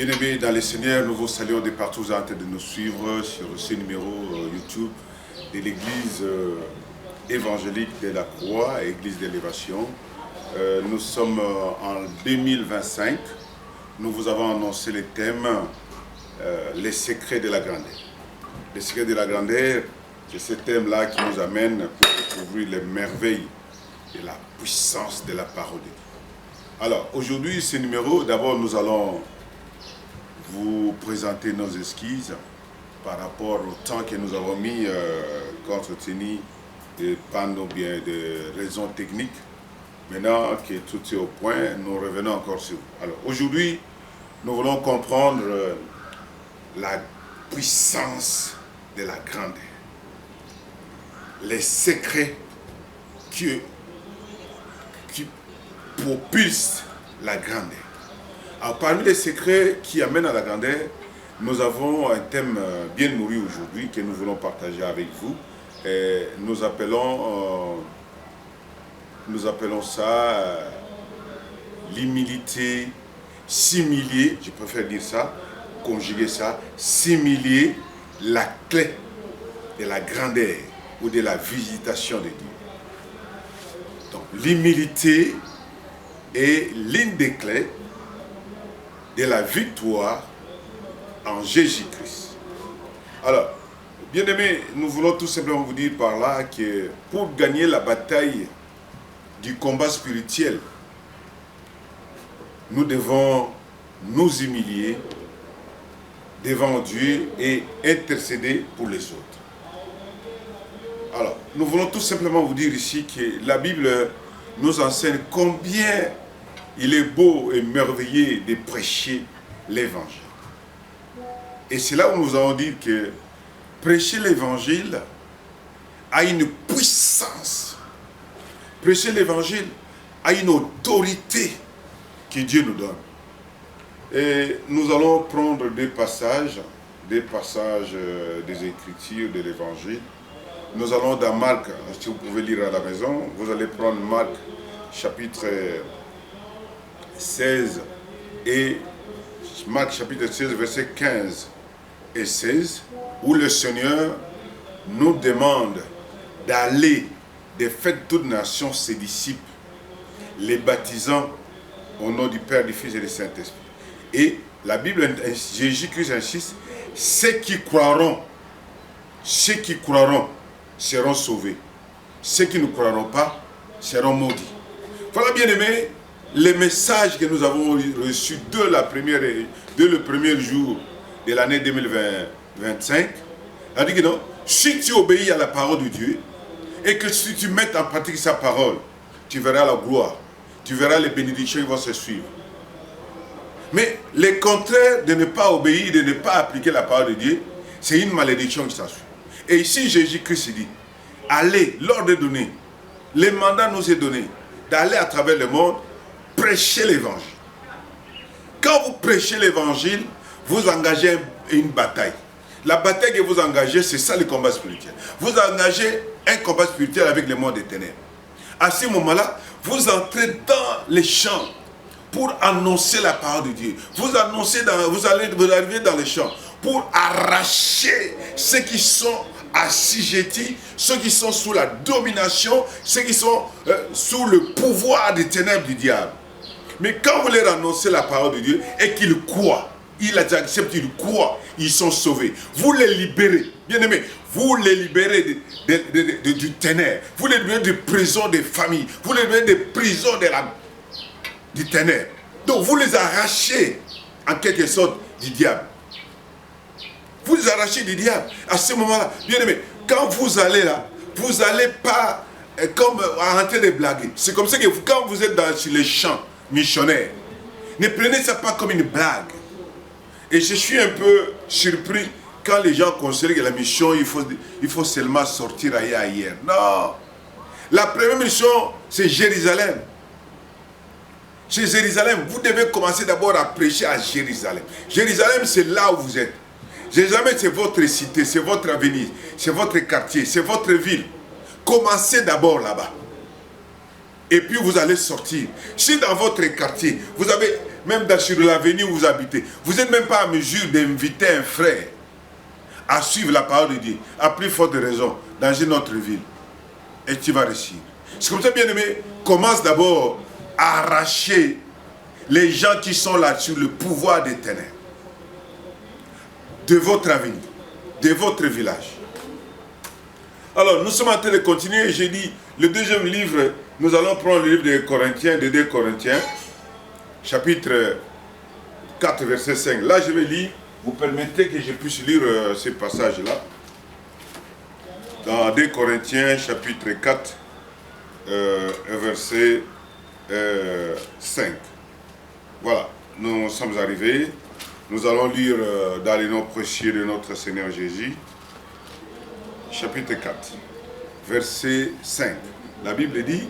Bien-aimés dans les Seigneurs, nous vous saluons de partout en train de nous suivre sur ce numéro YouTube de l'Église évangélique de la Croix, Église d'élévation. Nous sommes en 2025. Nous vous avons annoncé le thème les secrets de la grandeur. Les secrets de la grandeur, c'est ce thème-là qui nous amène pour découvrir les merveilles de la puissance de la parole de Dieu. Alors, aujourd'hui, ce numéro, d'abord, nous allons vous présenter nos esquisses par rapport au temps que nous avons mis contre tenir de panneaux bien de raisons techniques. Maintenant que tout est au point, nous revenons encore sur vous. Alors, aujourd'hui, nous voulons comprendre la puissance de la grandeur. Les secrets qui propulsent la grandeur. Alors, parmi les secrets qui amènent à la grandeur, nous avons un thème bien nourri aujourd'hui que nous voulons partager avec vous. Et nous appelons ça l'humilité, simuler, je préfère dire ça, conjuguer ça, simuler la clé de la grandeur ou de la visitation de Dieu. Donc l'humilité est l'une des clés de la victoire en Jésus-Christ. Alors, bien-aimés, nous voulons tout simplement vous dire par là que pour gagner la bataille du combat spirituel, nous devons nous humilier devant Dieu et intercéder pour les autres. Alors, nous voulons tout simplement vous dire ici que la Bible nous enseigne combien il est beau et merveilleux de prêcher l'évangile. Et c'est là où nous allons dire que prêcher l'évangile a une puissance. Prêcher l'évangile a une autorité que Dieu nous donne. Et nous allons prendre des passages des Écritures de l'évangile. Nous allons dans Marc, si vous pouvez lire à la maison, vous allez prendre Marc chapitre 16 et Marc chapitre 16 versets 15 et 16 où le Seigneur nous demande d'aller de faire toute nation ses disciples, les baptisant au nom du Père, du Fils et du Saint-Esprit. Et la Bible, Jésus-Christ insiste, ceux qui croiront seront sauvés. Ceux qui ne croiront pas seront maudits. Voilà, bien aimé, les messages que nous avons reçus dès le premier jour de l'année 2025. On dit que non, si tu obéis à la parole de Dieu et que si tu mets en pratique sa parole, tu verras la gloire, tu verras les bénédictions qui vont se suivre. Mais le contraire de ne pas obéir, de ne pas appliquer la parole de Dieu, c'est une malédiction qui s'ensuit. Et ici, Jésus-Christ dit, allez, l'ordre est donné, le mandat nous est donné, d'aller à travers le monde, prêcher l'évangile. Quand vous prêchez l'évangile, vous engagez une bataille. La bataille que vous engagez, c'est ça le combat spirituel. Vous engagez un combat spirituel avec le monde des ténèbres. À ce moment-là, vous entrez dans les champs pour annoncer la parole de Dieu. Vous arrivez dans les champs pour arracher ceux qui sont assujettis, ceux qui sont sous la domination, ceux qui sont sous le pouvoir des ténèbres du diable. Mais quand vous leur annoncez la parole de Dieu et qu'ils croient, ils acceptent, ils croient, ils sont sauvés. Vous les libérez, bien aimés, vous les libérez du ténèbre, vous les libérez de prison des familles, vous les libérez des prisons du ténèbre. Donc vous les arrachez en quelque sorte du diable. Vous les arrachez du diable. À ce moment-là, bien aimé, quand vous allez là, vous n'allez pas comme en train de blaguer. C'est comme ça que quand vous êtes sur les champs missionnaires, ne prenez ça pas comme une blague. Et je suis un peu surpris quand les gens considèrent que la mission, il faut seulement sortir ailleurs. Non. La première mission, c'est Jérusalem. C'est Jérusalem. Vous devez commencer d'abord à prêcher à Jérusalem. Jérusalem, c'est là où vous êtes. Jérusalem, c'est votre cité, c'est votre avenir, c'est votre quartier, c'est votre ville. Commencez d'abord là-bas. Et puis vous allez sortir. Si dans votre quartier, vous avez même sur l'avenue où vous habitez, vous n'êtes même pas en mesure d'inviter un frère à suivre la parole de Dieu, à plus forte raison, dans une autre ville. Et tu vas réussir. C'est comme ça, bien-aimé, commence d'abord à arracher les gens qui sont là sur le pouvoir des ténèbres de votre avenir, de votre village. Alors, nous sommes en train de continuer. J'ai dit, le deuxième livre, nous allons prendre le livre des Corinthiens, de 2 Corinthiens, chapitre 4, verset 5. Là, je vais lire. Vous permettez que je puisse lire ces passages-là. Dans 2 Corinthiens, chapitre 4, verset 5. Voilà, nous sommes arrivés. Nous allons lire dans les noms précieux de notre Seigneur Jésus, chapitre 4, verset 5. La Bible dit: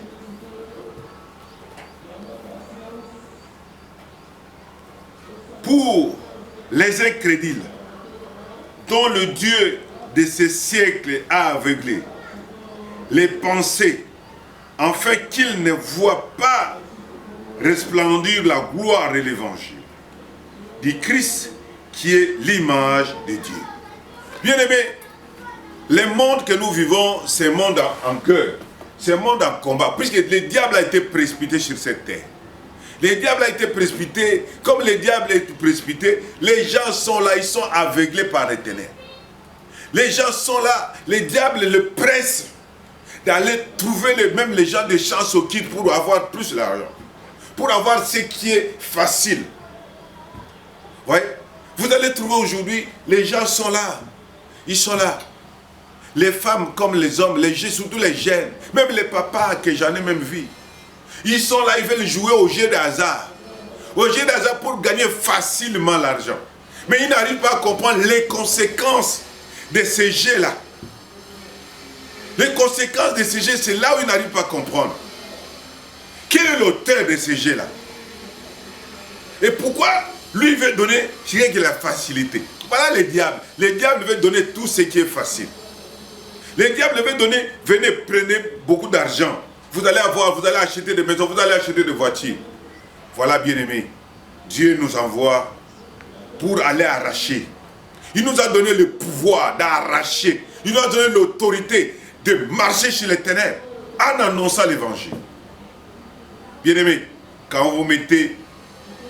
pour les incrédules, dont le Dieu de ces siècles a aveuglé les pensées, afin qu'ils ne voient pas resplendir la gloire de l'évangile du Christ, qui est l'image de Dieu. Bien-aimés, le monde que nous vivons, c'est un monde en cœur, c'est un monde en combat, puisque le diable a été précipité sur cette terre. Le diable a été précipité, comme le diable a été précipité, les gens sont là, ils sont aveuglés par les ténèbres. Les gens sont là, le diable le presse d'aller trouver même les gens de chance au kit pour avoir plus d'argent, pour avoir ce qui est facile. Ouais. Vous allez trouver aujourd'hui, les gens sont là, ils sont là. Les femmes comme les hommes, surtout les jeunes, même les papas que j'en ai même vu. Ils sont là, ils veulent jouer au jeu de hasard. Au jeu de hasard pour gagner facilement l'argent. Mais ils n'arrivent pas à comprendre les conséquences de ces jeux-là. Les conséquences de ces jeux, c'est là où ils n'arrivent pas à comprendre. Quel est l'auteur de ces jeux-là? Et pourquoi lui veut donner rien que la facilité? Voilà le diable. Le diable veut donner tout ce qui est facile. Le diable veut donner, venez, prenez beaucoup d'argent. Vous allez acheter des maisons, vous allez acheter des voitures. Voilà, bien-aimés, Dieu nous envoie pour aller arracher. Il nous a donné le pouvoir d'arracher. Il nous a donné l'autorité de marcher sur les ténèbres en annonçant l'évangile. Bien-aimés, quand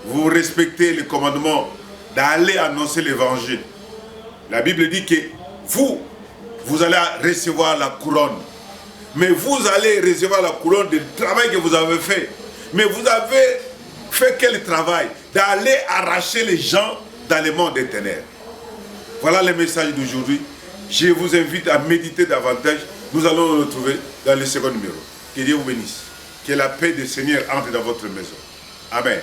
vous respectez le commandement d'aller annoncer l'évangile, la Bible dit que vous allez recevoir la couronne. Mais vous allez recevoir la couronne du travail que vous avez fait. Mais vous avez fait quel travail? D'aller arracher les gens dans le monde des ténèbres. Voilà le message d'aujourd'hui. Je vous invite à méditer davantage. Nous allons nous retrouver dans le second numéro. Que Dieu vous bénisse. Que la paix du Seigneur entre dans votre maison. Amen.